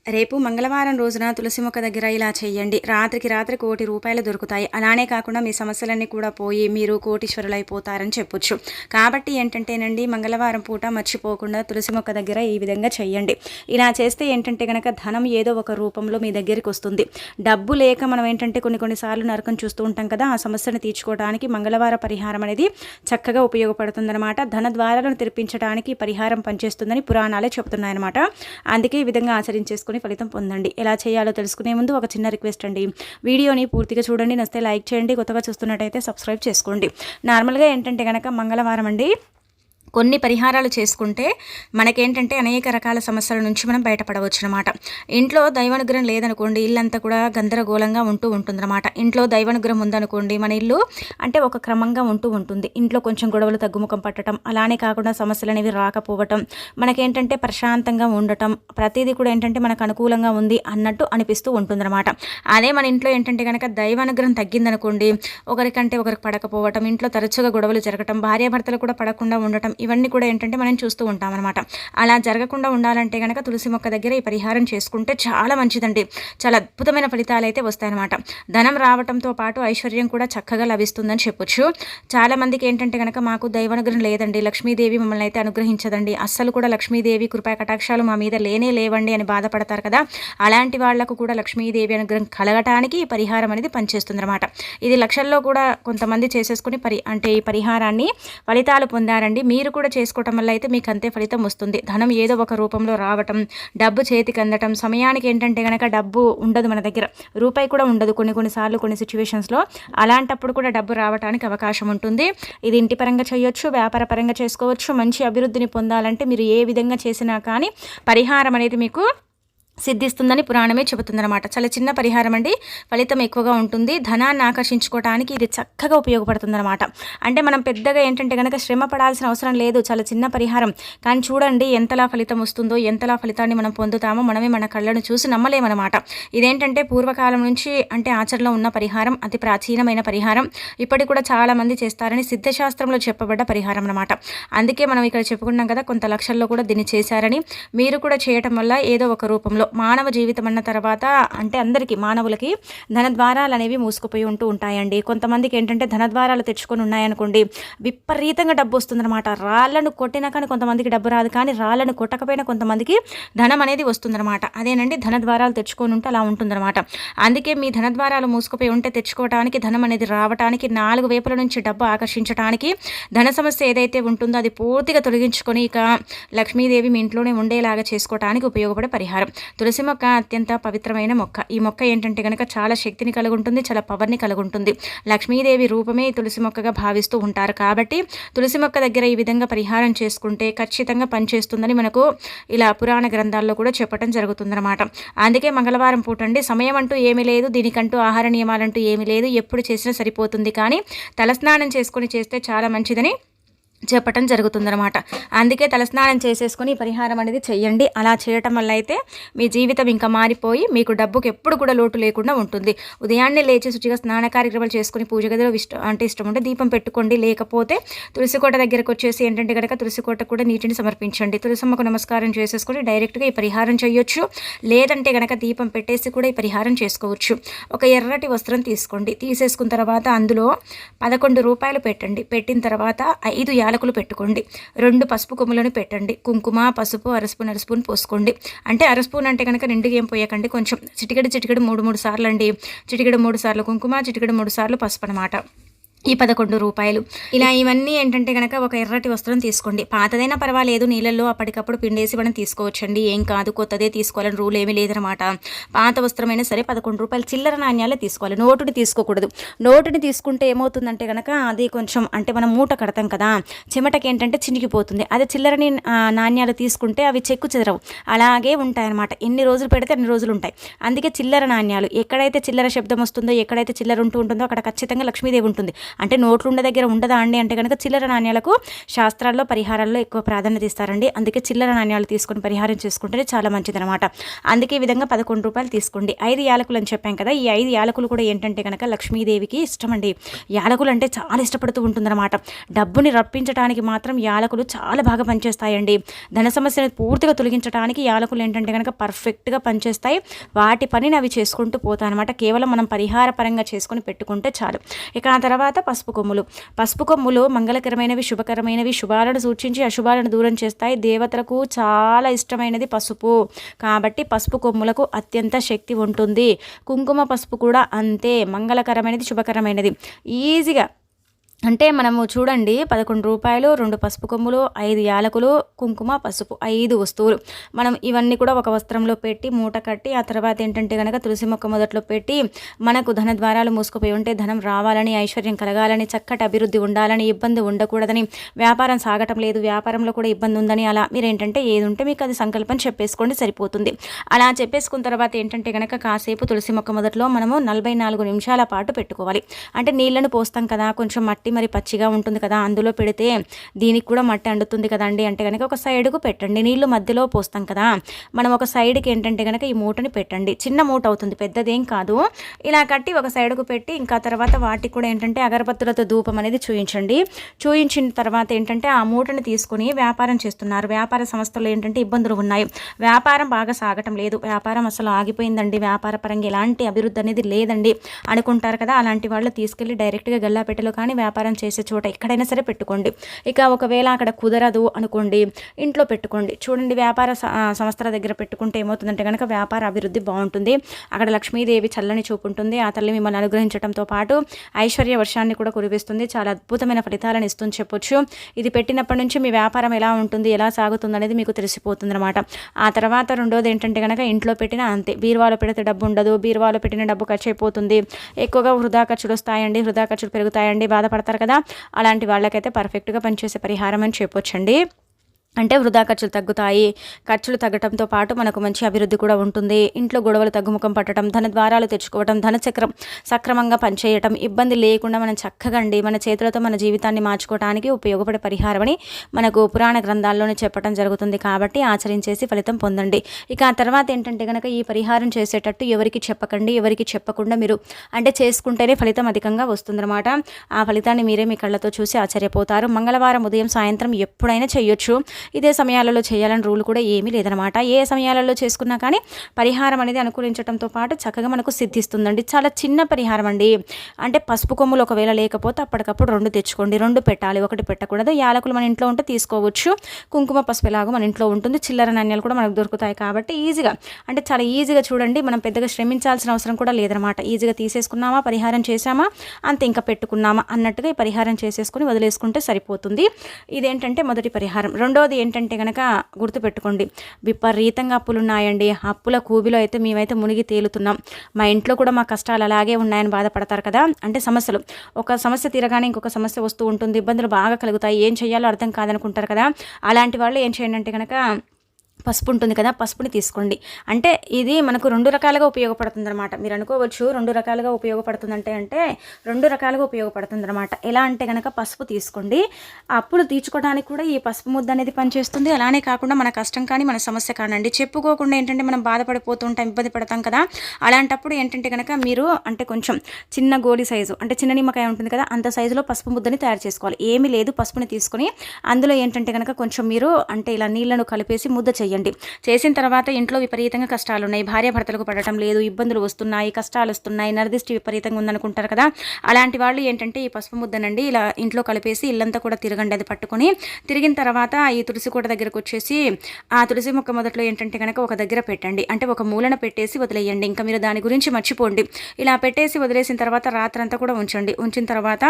రేపు మంగళవారం రోజున తులసి మొక్క దగ్గర ఇలా చేయండి. రాత్రికి రాత్రి ₹1,00,00,000 దొరుకుతాయి. అలానే కాకుండా మీ సమస్యలన్నీ కూడా పోయి మీరు కోటీశ్వరులైపోతారని చెప్పొచ్చు. కాబట్టి ఏంటంటేనండి, మంగళవారం పూట మర్చిపోకుండా తులసి మొక్క దగ్గర ఈ విధంగా చేయండి. ఇలా చేస్తే ఏంటంటే గనక ధనం ఏదో ఒక రూపంలో మీ దగ్గరికి వస్తుంది. డబ్బు లేక మనం ఏంటంటే కొన్నిసార్లు నరకం చూస్తూ ఉంటాం కదా, ఆ సమస్యను తీర్చుకోవడానికి మంగళవార పరిహారం అనేది చక్కగా ఉపయోగపడుతుందన్నమాట. ధన ద్వారాలను తెరిపించడానికి పరిహారం పనిచేస్తుందని పురాణాలే చెప్తున్నాయన్నమాట. అందుకే ఈ విధంగా ఆచరించేసుకుని ఫలితం పొందండి. ఎలా చేయాలో తెలుసుకునే ముందు ఒక చిన్న రిక్వెస్ట్ అండి, వీడియోని పూర్తిగా చూడండి. నచ్చితే లైక్ చేయండి, కొత్తగా చూస్తున్నట్టయితే సబ్స్క్రైబ్ చేసుకోండి. నార్మల్గా ఏంటంటే కనుక మంగళవారం అండి కొన్ని పరిహారాలు చేసుకుంటే మనకేంటంటే అనేక రకాల సమస్యల నుంచి మనం బయటపడవచ్చు అనమాట. ఇంట్లో దైవానుగ్రహం లేదనుకోండి, ఇల్లంతా కూడా గందరగోళంగా ఉంటుందన్నమాట. ఇంట్లో దైవానుగ్రహం ఉందనుకోండి, మన ఇల్లు అంటే ఒక క్రమంగా ఉంటుంది. ఇంట్లో కొంచెం గొడవలు తగ్గుముఖం పట్టడం, అలానే కాకుండా సమస్యలు అనేవి రాకపోవటం, మనకేంటంటే ప్రశాంతంగా ఉండటం, ప్రతిదీ కూడా ఏంటంటే మనకు అనుకూలంగా ఉంది అన్నట్టు అనిపిస్తూ ఉంటుందన్నమాట. అదే మన ఇంట్లో ఏంటంటే కనుక దైవానుగ్రహం తగ్గిందనుకోండి, ఒకరికంటే ఒకరికి పడకపోవటం, ఇంట్లో తరచుగా గొడవలు జరగటం, భార్యాభర్తలు కూడా పడకుండా ఉండటం, ఇవన్నీ కూడా ఏంటంటే మనం చూస్తూ ఉంటాం అనమాట. అలా జరగకుండా ఉండాలంటే కనుక తులసి మొక్క దగ్గర ఈ పరిహారం చేసుకుంటే చాలా మంచిదండి. చాలా అద్భుతమైన ఫలితాలు అయితే వస్తాయన్నమాట. ధనం రావడంతో పాటు ఐశ్వర్యం కూడా చక్కగా లభిస్తుందని చెప్పొచ్చు. చాలా మందికి ఏంటంటే కనుక మాకు దైవానుగ్రహం లేదండి, లక్ష్మీదేవి మమ్మల్ని అయితే అనుగ్రహించదండి, అస్సలు కూడా లక్ష్మీదేవి కృపా కటాక్షాలు మా మీద లేవండి అని బాధపడతారు కదా, అలాంటి వాళ్లకు కూడా లక్ష్మీదేవి అనుగ్రహం కలగటానికి ఈ పరిహారం అనేది పనిచేస్తుంది అనమాట. ఇది లక్షల్లో కూడా కొంతమంది చేసేసుకుని ఈ పరిహారాన్ని ఫలితాలు పొందారండి. మీరు కూడా చేసుకోవటం వల్ల అయితే మీకు అంతే ఫలితం వస్తుంది. ధనం ఏదో ఒక రూపంలో రావటం, డబ్బు చేతికి అందటం, సమయానికి ఏంటంటే కనుక డబ్బు ఉండదు మన దగ్గర, రూపాయి కూడా ఉండదు కొన్నిసార్లు కొన్ని సిచ్యువేషన్స్లో. అలాంటప్పుడు కూడా డబ్బు రావడానికి అవకాశం ఉంటుంది. ఇది ఇంటి పరంగా చేయొచ్చు, వ్యాపార పరంగా చేసుకోవచ్చు. మంచి అభివృద్ధిని పొందాలంటే మీరు ఏ విధంగా చేసినా కానీ పరిహారం అనేది మీకు సిద్ధిస్తుందని పురాణమే చెబుతుందన్నమాట. చాలా చిన్న పరిహారం అండి, ఫలితం ఎక్కువగా ఉంటుంది. ధనాన్ని ఆకర్షించుకోవడానికి ఇది చక్కగా ఉపయోగపడుతుందన్నమాట. అంటే మనం పెద్దగా ఏంటంటే కనుక శ్రమ పడాల్సిన అవసరం లేదు, చాలా చిన్న పరిహారం. కానీ చూడండి ఎంతలా ఫలితం వస్తుందో, ఎంతలా ఫలితాన్ని మనం పొందుతామో మనమే మన కళ్ళను చూసి నమ్మలేమన్నమాట. ఇదేంటంటే పూర్వకాలం నుంచి అంటే ఆచరణలో ఉన్న పరిహారం, అతి ప్రాచీనమైన పరిహారం. ఇప్పటికి కూడా చాలా మంది చేస్తారని సిద్ధశాస్త్రంలో చెప్పబడ్డ పరిహారం అన్నమాట. అందుకే మనం ఇక్కడ చెప్పుకున్నాం కదా, కొంత లక్షల్లో కూడా దీన్ని చేశారని. మీరు కూడా చేయటం వల్ల ఏదో ఒక రూపంలో మానవ జీవితం అన్న తర్వాత అంటే అందరికీ మానవులకి ధనద్వారాలు అనేవి మూసుకుపోయి ఉంటాయండి. కొంతమందికి ఏంటంటే ధనద్వారాలు తెచ్చుకొని ఉన్నాయనుకోండి, విపరీతంగా డబ్బు వస్తుందన్నమాట. రాళ్లను కొట్టినా కానీ కొంతమందికి డబ్బు రాదు, కానీ రాళ్లను కొట్టకపోయినా కొంతమందికి ధనం అనేది వస్తుందన్నమాట. అదేనండి ధనద్వారాలు తెచ్చుకొని ఉంటే అలా ఉంటుందన్నమాట. అందుకే మీ ధనద్వారాలు మూసుకుపోయి ఉంటే తెచ్చుకోవడానికి, ధనం అనేది రావడానికి, 4 వైపుల నుంచి డబ్బు ఆకర్షించడానికి, ధన సమస్య ఏదైతే ఉంటుందో అది పూర్తిగా తొలగించుకొని ఇక లక్ష్మీదేవి మీ ఇంట్లోనే ఉండేలాగా చేసుకోవడానికి ఉపయోగపడే పరిహారం. తులసి మొక్క అత్యంత పవిత్రమైన మొక్క. ఈ మొక్క ఏంటంటే కనుక చాలా శక్తిని కలిగి ఉంటుంది, చాలా పవర్ని కలిగి ఉంటుంది. లక్ష్మీదేవి రూపమే తులసి మొక్కగా భావిస్తూ ఉంటారు. కాబట్టి తులసి మొక్క దగ్గర ఈ విధంగా పరిహారం చేసుకుంటే ఖచ్చితంగా పనిచేస్తుందని మనకు ఇలా పురాణ గ్రంథాల్లో కూడా చెప్పడం జరుగుతుందన్నమాట. అందుకే మంగళవారం పూటండి, సమయం అంటూ ఏమీ లేదు, దీనికంటూ ఆహార నియమాలంటూ ఏమీ లేదు, ఎప్పుడు చేసినా సరిపోతుంది. కానీ తలస్నానం చేసుకొని చేస్తే చాలా మంచిదని చెప్పటం జరుగుతుందన్నమాట. అందుకే తలస్నానం చేసేసుకొని పరిహారం అనేది చెయ్యండి. అలా చేయటం వల్ల అయితే మీ జీవితం ఇంకా మారిపోయి మీకు డబ్బుకి ఎప్పుడు కూడా లోటు లేకుండా ఉంటుంది. ఉదయాన్నే లేచి శుచిగా స్నాన కార్యక్రమాలు చేసుకుని పూజ గదిలో ఇష్టం ఉంటే దీపం పెట్టుకోండి. లేకపోతే తులసికోట దగ్గరకు వచ్చేసి ఏంటంటే కనుక తులసికోట కూడా నీటిని సమర్పించండి. తులసమ్మకు నమస్కారం చేసేసుకొని డైరెక్ట్గా ఈ పరిహారం చేయొచ్చు. లేదంటే కనుక దీపం పెట్టేసి కూడా ఈ పరిహారం చేసుకోవచ్చు. ఒక ఎర్రటి వస్త్రం తీసుకోండి, తీసేసుకున్న తర్వాత అందులో ₹11 పెట్టండి. పెట్టిన తర్వాత 5 యాలకులు పెట్టుకోండి, 2 పసుపు కొమ్ములను పెట్టండి, కుంకుమ, పసుపు అర స్పూన్ పోసుకోండి. అంటే అర స్పూన్ అంటే కనుక నిండుగా ఏం పోయకండి, కొంచెం చిటికెడు 3 సార్లు అండి. చిటికెడు 3 సార్లు కుంకుమ, చిటికెడు 3 సార్లు పసుపు అనమాట. ఈ ₹11 ఇలా ఇవన్నీ ఏంటంటే కనుక ఒక ఎర్రటి వస్త్రం తీసుకోండి. పాతదైనా పర్వాలేదు, నీళ్ళల్లో అప్పటికప్పుడు పిండేసి మనం తీసుకోవచ్చండి, ఏం కాదు. కొత్తదే తీసుకోవాలని రూల్ ఏమీ లేదనమాట. పాత వస్త్రమైనా సరే ₹11 చిల్లర నాణ్యాలే తీసుకోవాలి, నోటుని తీసుకోకూడదు. నోటుని తీసుకుంటే ఏమవుతుందంటే కనుక అది కొంచెం అంటే మనం మూట కడతాం కదా, చెమటకి ఏంటంటే చినిగిపోతుంది. అదే చిల్లరని నాణ్యాలు తీసుకుంటే అవి చెక్కు చెదరవు, అలాగే ఉంటాయన్నమాట. ఎన్ని రోజులు పెడితే అన్ని రోజులు ఉంటాయి. అందుకే చిల్లర నాణ్యాలు, ఎక్కడైతే చిల్లర శబ్దం వస్తుందో, ఎక్కడైతే చిల్లర ఉంటుందో అక్కడ ఖచ్చితంగా లక్ష్మీదేవి ఉంటుంది. అంటే నోట్లు ఉండే దగ్గర ఉండదా అండి అంటే కనుక చిల్లర నాణ్యాలకు శాస్త్రాల్లో పరిహారాల్లో ఎక్కువ ప్రాధాన్యత ఇస్తారండి. అందుకే చిల్లర నాణ్యాలు తీసుకొని పరిహారం చేసుకుంటేనే చాలా మంచిదనమాట. అందుకే ఈ విధంగా 11 రూపాయలు తీసుకోండి. 5 యాలకులు అని చెప్పాం కదా, ఈ 5 యాలకులు కూడా ఏంటంటే కనుక లక్ష్మీదేవికి ఇష్టమండి. యాలకులు అంటే చాలా ఇష్టపడుతూ ఉంటుందన్నమాట. డబ్బుని రప్పించడానికి మాత్రం యాలకులు చాలా బాగా పనిచేస్తాయండి. ధన సమస్యను పూర్తిగా తొలగించడానికి యాలకులు ఏంటంటే కనుక పర్ఫెక్ట్గా పనిచేస్తాయి. వాటి పనిని అవి చేసుకుంటూ పోతాయి అనమాట. కేవలం మనం పరిహార పరంగా చేసుకొని పెట్టుకుంటే చాలు. ఇక ఆ తర్వాత పసుపు కొమ్ములు. పసుపు కొమ్ములు మంగళకరమైనవి, శుభకరమైనవి, శుభాలను సూచించి అశుభాలను దూరం చేస్తాయి. దేవతలకు చాలా ఇష్టమైనది పసుపు కాబట్టి పసుపు కొమ్ములకు అత్యంత శక్తి ఉంటుంది. కుంకుమ పసుపు కూడా అంతే మంగళకరమైనది, శుభకరమైనది. ఈజీగా అంటే మనము చూడండి 11 రూపాయలు, 2 పసుపు కొమ్ములు, 5 యాలకులు, కుంకుమ, పసుపు 5 వస్తువులు. మనం ఇవన్నీ కూడా ఒక వస్త్రంలో పెట్టి మూట కట్టి ఆ తర్వాత ఏంటంటే కనుక తులసి మొక్క మొదట్లో పెట్టి మనకు ధన ద్వారాలు మూసుకుపోయి ఉంటే ధనం రావాలని, ఐశ్వర్యం కలగాలని, చక్కటి అభివృద్ధి ఉండాలని, ఇబ్బంది ఉండకూడదని, వ్యాపారం సాగటం లేదు, వ్యాపారంలో కూడా ఇబ్బంది ఉందని, అలా మీరు ఏంటంటే ఏది ఉంటే మీకు అది సంకల్పం చెప్పేసుకోండి సరిపోతుంది. అలా చెప్పేసుకున్న తర్వాత ఏంటంటే కనుక కాసేపు తులసి మొక్క మొదట్లో మనము 44 నిమిషాల పాటు పెట్టుకోవాలి. అంటే నీళ్లను పోస్తాం కదా, కొంచెం మట్టి మరి పచ్చిగా ఉంటుంది కదా, అందులో పెడితే దీనికి కూడా మట్టి అండుతుంది కదండి అంటే కనుక ఒక సైడ్కు పెట్టండి. నీళ్లు మధ్యలో పోస్తాం కదా, మనం ఒక సైడ్కి ఏంటంటే కనుక ఈ మూటని పెట్టండి. చిన్న మూట అవుతుంది, పెద్దదేం కాదు. ఇలా కట్టి ఒక సైడ్కు పెట్టి ఇంకా తర్వాత వాటికి కూడా ఏంటంటే అగరబత్తులతో ధూపం అనేది చూయించండి. చూయించిన తర్వాత ఏంటంటే ఆ మూటని తీసుకుని వ్యాపారం చేస్తున్నారు, వ్యాపార సంస్థలు ఏంటంటే ఇబ్బందులు ఉన్నాయి, వ్యాపారం బాగా సాగటం లేదు, వ్యాపారం అసలు ఆగిపోయిందండి, వ్యాపార పరంగా ఎలాంటి అభివృద్ధి అనేది లేదండి అనుకుంటారు కదా, అలాంటి వాళ్ళు తీసుకెళ్ళి డైరెక్ట్గా గల్లాపెట్టెలో కానీ వ్యాపారం చేసే చోట ఎక్కడైనా సరే పెట్టుకోండి. ఇక ఒకవేళ అక్కడ కుదరదు అనుకోండి ఇంట్లో పెట్టుకోండి. చూడండి వ్యాపార సంస్థల దగ్గర పెట్టుకుంటే ఏమవుతుందంటే కనుక వ్యాపార అభివృద్ధి బాగుంటుంది. అక్కడ లక్ష్మీదేవి చల్లని చూపు ఉంటుంది. ఆ తల్లి మిమ్మల్ని అనుగ్రహించడంతో పాటు ఐశ్వర్య వర్షాన్ని కూడా కురిపిస్తుంది. చాలా అద్భుతమైన ఫలితాలను ఇస్తుంది చెప్పొచ్చు. ఇది పెట్టినప్పటి నుంచి మీ వ్యాపారం ఎలా ఉంటుంది, ఎలా సాగుతుంది అనేది మీకు తెలిసిపోతుంది అనమాట. ఆ తర్వాత రెండోది ఏంటంటే కనుక ఇంట్లో పెట్టినా అంతే, బీరువాలో పెడితే డబ్బు ఉండదు, బీరువాలో పెట్టిన డబ్బు ఖర్చు అయిపోతుంది, ఎక్కువగా వృధా ఖర్చులు వస్తాయండి, వృధా ఖర్చులు పెరుగుతాయండి, బాధపడతారు కదా, అలాంటి వాళ్ళకైతే పర్ఫెక్ట్గా పనిచేసే పరిహారం అని చెప్పొచ్చండి. అంటే వృధా ఖర్చులు తగ్గుతాయి. ఖర్చులు తగ్గడంతో పాటు మనకు మంచి అభివృద్ధి కూడా ఉంటుంది. ఇంట్లో గొడవలు తగ్గుముఖం పట్టడం, ధన ద్వారాలు తెచ్చుకోవడం, ధనచక్రం సక్రమంగా పనిచేయటం, ఇబ్బంది లేకుండా మనం చక్కగా మన చేతులతో మన జీవితాన్ని మార్చుకోవడానికి ఉపయోగపడే పరిహారం అని మనకు పురాణ గ్రంథాల్లోనే చెప్పడం జరుగుతుంది. కాబట్టి ఆచరించేసి ఫలితం పొందండి. ఇక ఆ తర్వాత ఏంటంటే కనుక ఈ పరిహారం చేసేటట్టు ఎవరికి చెప్పకండి, ఎవరికి చెప్పకుండా మీరు అంటే చేసుకుంటేనే ఫలితం అధికంగా వస్తుందన్నమాట. ఆ ఫలితాన్ని మీరే మీ కళ్ళతో చూసి ఆశ్చర్యపోతారు. మంగళవారం ఉదయం సాయంత్రం ఎప్పుడైనా చేయొచ్చు. ఇదే సమయాలలో చేయాలని రూల్ కూడా ఏమీ లేదనమాట. ఏ సమయాలలో చేసుకున్నా కానీ పరిహారం అనేది అనుకూలించడంతో పాటు చక్కగా మనకు సిద్ధిస్తుందండి. చాలా చిన్న పరిహారం అండి. అంటే పసుపు కొమ్ములు ఒకవేళ లేకపోతే అప్పటికప్పుడు 2 తెచ్చుకోండి. 2 పెట్టాలి, 1 పెట్టకూడదు. యాలకులు మన ఇంట్లో ఉంటే తీసుకోవచ్చు. కుంకుమ పసుపు ఎలాగో మన ఇంట్లో ఉంటుంది. చిల్లర నాణ్యాలు కూడా మనకు దొరుకుతాయి కాబట్టి ఈజీగా అంటే చాలా ఈజీగా చూడండి, మనం పెద్దగా శ్రమించాల్సిన అవసరం కూడా లేదనమాట. ఈజీగా తీసేసుకున్నామా, పరిహారం చేసామా, అంతే ఇంకా పెట్టుకున్నామా అన్నట్టుగా ఈ పరిహారం చేసేసుకుని వదిలేసుకుంటే సరిపోతుంది. ఇదేంటంటే మొదటి పరిహారం. రెండోది ఏంటంటే కనుక గుర్తుపెట్టుకోండి, విపరీతంగా అప్పులు ఉన్నాయండి. అప్పుల కూబిలో అయితే మేమైతే మునిగి తేలుతున్నాం. మా ఇంట్లో కూడా మా కష్టాలు అలాగే ఉన్నాయని బాధపడతారు కదా, అంటే సమస్యలు ఒక సమస్య తీరగానే ఇంకొక సమస్య వస్తూ ఉంటుంది, ఇబ్బందులు బాగా కలుగుతాయి, ఏం చేయాలో అర్థం కాదనుకుంటారు కదా. అలాంటి వాళ్ళు ఏం చేయండి అంటే కనుక పసుపు ఉంటుంది కదా, పసుపుని తీసుకోండి. అంటే ఇది మనకు 2 రకాలుగా ఉపయోగపడుతుంది అనమాట. మీరు అనుకోవచ్చు 2 రకాలుగా ఉపయోగపడుతుందంటే అంటే 2 రకాలుగా ఉపయోగపడుతుంది అనమాట. ఎలా అంటే కనుక పసుపు తీసుకోండి, అప్పులు తీర్చుకోవడానికి కూడా ఈ పసుపు ముద్ద అనేది పనిచేస్తుంది. అలానే కాకుండా మన కష్టం కానీ మన సమస్య కానండి చెప్పుకోకుండా ఏంటంటే మనం బాధపడిపోతూ ఉంటాం, ఇబ్బంది పడతాం కదా, అలాంటప్పుడు ఏంటంటే కనుక మీరు అంటే కొంచెం చిన్న గోలి సైజు అంటే చిన్న నిమ్మకాయ ఉంటుంది కదా, అంత సైజులో పసుపు ముద్దని తయారు చేసుకోవాలి. ఏమీ లేదు, పసుపుని తీసుకొని అందులో ఏంటంటే కనుక కొంచెం మీరు అంటే ఇలా నీళ్లను కలిపేసి ముద్ద చేయండి. చేసిన తర్వాత ఇంట్లో విపరీతంగా కష్టాలు ఉన్నాయి, భార్యాభర్తలకు పడటం లేదు, ఇబ్బందులు వస్తున్నాయి, కష్టాలు వస్తున్నాయి, నరదిష్టి విపరీతంగా ఉందనుకుంటారు కదా, అలాంటి వాళ్ళు ఏంటంటే ఈ పసుపు ముద్దనండి ఇలా ఇంట్లో కలిపేసి ఇల్లంతా కూడా తిరగండి. అది పట్టుకొని తిరిగిన తర్వాత ఈ తులసి కోట దగ్గరకు వచ్చేసి ఆ తులసి మొక్క మొదట్లో ఏంటంటే కనుక ఒక దగ్గర పెట్టండి, అంటే ఒక మూలన పెట్టేసి వదిలేయండి. ఇంకా మీరు దాని గురించి మర్చిపోండి. ఇలా పెట్టేసి వదిలేసిన తర్వాత రాత్రంతా కూడా ఉంచండి. ఉంచిన తర్వాత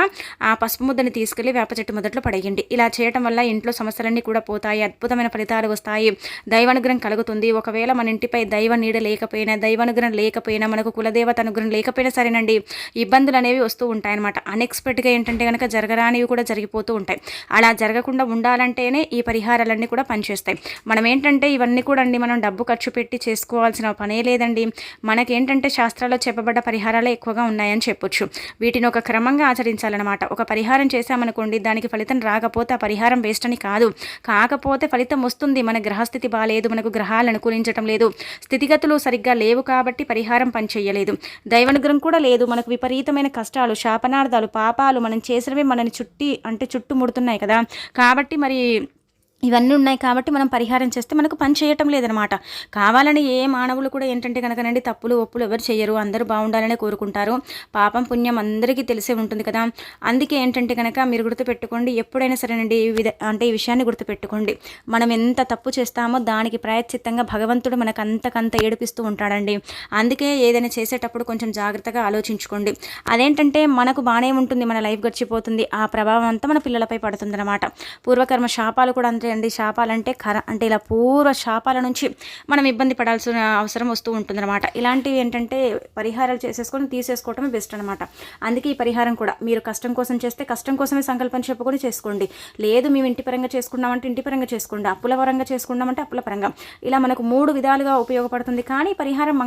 ఆ పసుపు ముద్దని తీసుకెళ్లి వేప చెట్టు మొదట్లో పడేయండి. ఇలా చేయటం వల్ల ఇంట్లో సమస్యలన్నీ కూడా పోతాయి, అద్భుతమైన ఫలితాలు వస్తాయి, దైవానుగ్రహం కలుగుతుంది. ఒకవేళ మన ఇంటిపై దైవ నీడ లేకపోయినా, దైవానుగ్రహం లేకపోయినా, మనకు కులదేవత అనుగ్రహం లేకపోయినా సరేనండి, ఇబ్బందులు అనేవి వస్తూ ఉంటాయన్నమాట. అన్ఎక్స్పెక్ట్గా ఏంటంటే కనుక జరగరానివి కూడా జరిగిపోతూ ఉంటాయి. అలా జరగకుండా ఉండాలంటేనే ఈ పరిహారాలన్నీ కూడా పనిచేస్తాయి. మనం ఏంటంటే ఇవన్నీ కూడా అండి మనం డబ్బు ఖర్చు పెట్టి చేసుకోవాల్సిన పనే లేదండి. మనకేంటంటే శాస్త్రాల్లో చెప్పబడ్డ పరిహారాలే ఎక్కువగా ఉన్నాయని చెప్పొచ్చు. వీటిని ఒక క్రమంగా ఆచరించాలన్నమాట. ఒక పరిహారం చేశామనుకోండి, దానికి ఫలితం రాకపోతే ఆ పరిహారం వేస్ట్ అని కాదు. కాకపోతే ఫలితం వస్తుంది. మన గ్రహస్థితి బాగాలేదు, మనకు గ్రహాలు అనుకూలించటం లేదు, స్థితిగతులు సరిగ్గా లేవు కాబట్టి పరిహారం పనిచేయలేదు, దైవానుగ్రహం కూడా లేదు, మనకు విపరీతమైన కష్టాలు, శాపనార్థాలు, పాపాలు మనం చేసినవి మనని చుట్టుముడుతున్నాయి కదా. కాబట్టి మరి ఇవన్నీ ఉన్నాయి కాబట్టి మనం పరిహారం చేస్తే మనకు పని చేయటం లేదనమాట. కావాలని ఏ మానవులు కూడా ఏంటంటే కనుకనండి తప్పులు ఒప్పులు ఎవరు చేయరు, అందరూ బాగుండాలనే కోరుకుంటారు. పాపం పుణ్యం అందరికీ తెలిసే ఉంటుంది కదా. అందుకే ఏంటంటే కనుక మీరు గుర్తుపెట్టుకోండి, ఎప్పుడైనా సరేనండి ఈ విషయాన్ని గుర్తుపెట్టుకోండి, మనం ఎంత తప్పు చేస్తామో దానికి ప్రాయశ్చిత్తంగా భగవంతుడు మనకు అంతకంత ఏడిపిస్తూ ఉంటాడండి. అందుకే ఏదైనా చేసేటప్పుడు కొంచెం జాగ్రత్తగా ఆలోచించుకోండి. అదేంటంటే మనకు బాగానే ఉంటుంది, మన లైఫ్ గడిచిపోతుంది, ఆ ప్రభావం అంతా మన పిల్లలపై పడుతుందన్నమాట. పూర్వకర్మ శాపాలు కూడా అంతే అండి. శాపాలంటే అంటే ఇలా పూర్వ శాపాల నుంచి మనం ఇబ్బంది పడాల్సిన అవసరం వస్తూ ఉంటుందన్నమాట. ఇలాంటివి ఏంటంటే పరిహారాలు చేసేసుకొని తీసేసుకోవటమే బెస్ట్ అనమాట. అందుకే ఈ పరిహారం కూడా మీరు కష్టం కోసం చేస్తే కష్టం కోసమే సంకల్పం చెప్పుకొని చేసుకోండి. లేదు మేము ఇంటి పరంగా చేసుకున్నామంటే ఇంటి పరంగా చేసుకోండి, అప్పుల పరంగా చేసుకున్నామంటే అప్పుల పరంగా, ఇలా మనకు 3 విధాలుగా ఉపయోగపడుతుంది. కానీ పరిహారం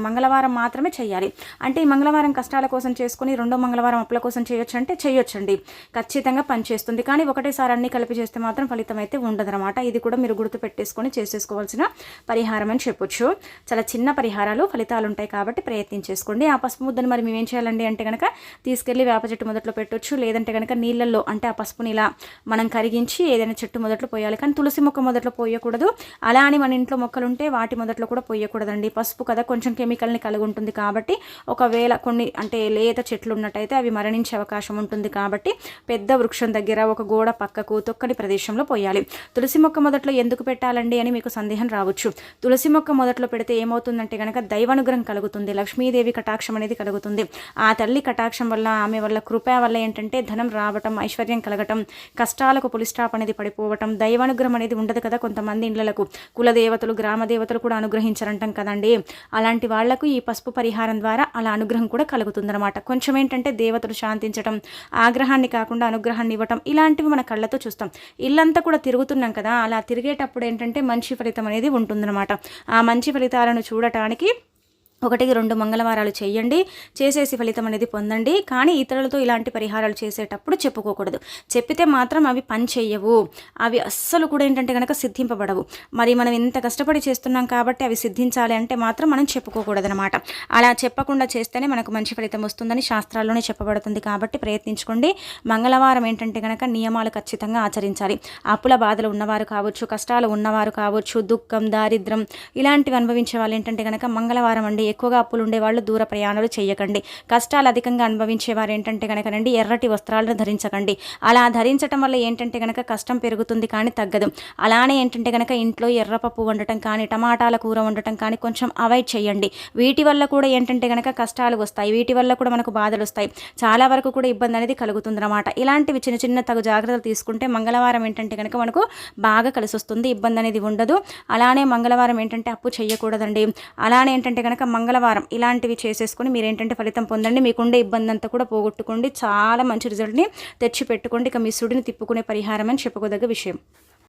మంగళవారం మాత్రమే చేయాలి. అంటే ఈ మంగళవారం కష్టాల కోసం చేసుకుని రెండో మంగళవారం అప్పుల కోసం చేయొచ్చు అంటే చేయొచ్చండి, ఖచ్చితంగా పనిచేస్తుంది. కానీ ఒకటేసారి అన్ని కలిపి చేస్తే మాత్రం ఫలితం అయితే ఉండదన్నమాట. ఇది కూడా మీరు గుర్తు పెట్టేసుకొని చేసేసుకోవాల్సిన పరిహారం అని చెప్పొచ్చు. చాలా చిన్న పరిహారాలు, ఫలితాలు ఉంటాయి కాబట్టి ప్రయత్నించేసుకోండి. ఆ పసుపు ముద్దను మరి మేమేం చేయాలండి అంటే కనుక తీసుకెళ్ళి వేప చెట్టు మొదట్లో పెట్టొచ్చు, లేదంటే కనుక నీళ్ళల్లో అంటే ఆ పసుపుని ఇలా మనం కరిగించి ఏదైనా చెట్టు మొదట్లో పోయాలి. కానీ తులసి మొక్క మొదట్లో పోయకూడదు. అలా అని మన ఇంట్లో మొక్కలు ఉంటే వాటి మొదట్లో కూడా పోయకూడదండి. పసుపు కదా కొంచెం కెమికల్ని కలిగి ఉంటుంది కాబట్టి ఒకవేళ కొన్ని అంటే లేత చెట్లు ఉన్నట్టయితే అవి మరణించే అవకాశం ఉంటుంది కాబట్టి పెద్ద వృక్షం దగ్గర ఒక గోడ పక్కకు తొక్కని ప్రదేశంలో పోయాలి. తులసి మొక్క మొదట్లో ఎందుకు పెట్టాలండి అని మీకు సందేహం రావచ్చు. తులసి మొక్క మొదట్లో పెడితే ఏమవుతుందంటే కనుక దైవానుగ్రహం కలుగుతుంది, లక్ష్మీదేవి కటాక్షం అనేది కలుగుతుంది. ఆ తల్లి కటాక్షం వల్ల, ఆమె వల్ల, కృప వల్ల ఏంటంటే ధనం రావటం, ఐశ్వర్యం కలగటం, కష్టాలకు పులిస్టాప్ అనేది పడిపోవటం. దైవానుగ్రహం అనేది ఉండదు కదా కొంతమంది ఇళ్లకు, కులదేవతలు, గ్రామ దేవతలు కూడా అనుగ్రహించారంటాం కదండి. అలాంటి వాళ్లకు ఈ పసుపు పరిహారం ద్వారా అలా అనుగ్రహం కూడా కలుగుతుందన్నమాట. కొంచెం ఏంటంటే దేవతలు శాంతించడం, ఆగ్రహాన్ని కాకుండా అనుగ్రహాన్ని ఇవ్వటం, ఇలాంటివి మన కళ్ళతో చూస్తాం. ఇల్లంతా కూడా తిరుగుతున్నాం కదా, అలా తిరిగేటప్పుడు ఏంటంటే మంచి ఫలితం అనేది ఉంటుందన్నమాట. ఆ మంచి ఫలితాలను చూడటానికి 1-2 మంగళవారాలు చేయండి, చేసేసి ఫలితం అనేది పొందండి. కానీ ఇతరులతో ఇలాంటి పరిహారాలు చేసేటప్పుడు చెప్పుకోకూడదు. చెప్పితే మాత్రం అవి పని చెయ్యవు, అవి అస్సలు కూడా ఏంటంటే కనుక సిద్ధింపబడవు. మరి మనం ఇంత కష్టపడి చేస్తున్నాం కాబట్టి అవి సిద్ధించాలి అంటే మాత్రం మనం చెప్పుకోకూడదు అనమాట. అలా చెప్పకుండా చేస్తేనే మనకు మంచి ఫలితం వస్తుందని శాస్త్రాల్లోనే చెప్పబడుతుంది కాబట్టి ప్రయత్నించుకోండి. మంగళవారం ఏంటంటే కనుక నియమాలు ఖచ్చితంగా ఆచరించాలి. అప్పుల బాధలు ఉన్నవారు కావచ్చు, కష్టాలు ఉన్నవారు కావచ్చు, దుఃఖం, దారిద్రం ఇలాంటివి అనుభవించే వాళ్ళు ఏంటంటే కనుక మంగళవారం అండి ఎక్కువగా అప్పులు ఉండేవాళ్ళు దూర ప్రయాణాలు చేయకండి. కష్టాలు అధికంగా అనుభవించేవారు ఏంటంటే కనుకనండి ఎర్రటి వస్త్రాలను ధరించకండి. అలా ధరించడం వల్ల ఏంటంటే కనుక కష్టం పెరుగుతుంది కానీ తగ్గదు. అలానే ఏంటంటే కనుక ఇంట్లో ఎర్రపప్పు వండటం కానీ, టమాటాల కూర వండటం కానీ కొంచెం అవాయిడ్ చేయండి. వీటి వల్ల కూడా ఏంటంటే కనుక కష్టాలు వస్తాయి, వీటి వల్ల కూడా మనకు బాధలు వస్తాయి, చాలా వరకు కూడా ఇబ్బంది అనేది కలుగుతుందన్నమాట. ఇలాంటివి చిన్న చిన్న తగు జాగ్రత్తలు తీసుకుంటే మంగళవారం ఏంటంటే కనుక మనకు బాగా కలిసి వస్తుంది, ఇబ్బంది అనేది ఉండదు. అలానే మంగళవారం ఏంటంటే అప్పు చేయకూడదండి. అలానే ఏంటంటే కనుక మంగళవారం ఇలాంటివి చేసేసుకొని మీరేంటంటే ఫలితం పొందండి. మీకుండే ఇబ్బంది అంతా కూడా పోగొట్టుకోండి, చాలా మంచి రిజల్ట్ని తెచ్చి పెట్టుకోండి. ఇక మీ సుడిని తిప్పుకునే పరిహారం అని చెప్పుకోదగ్గ విషయం.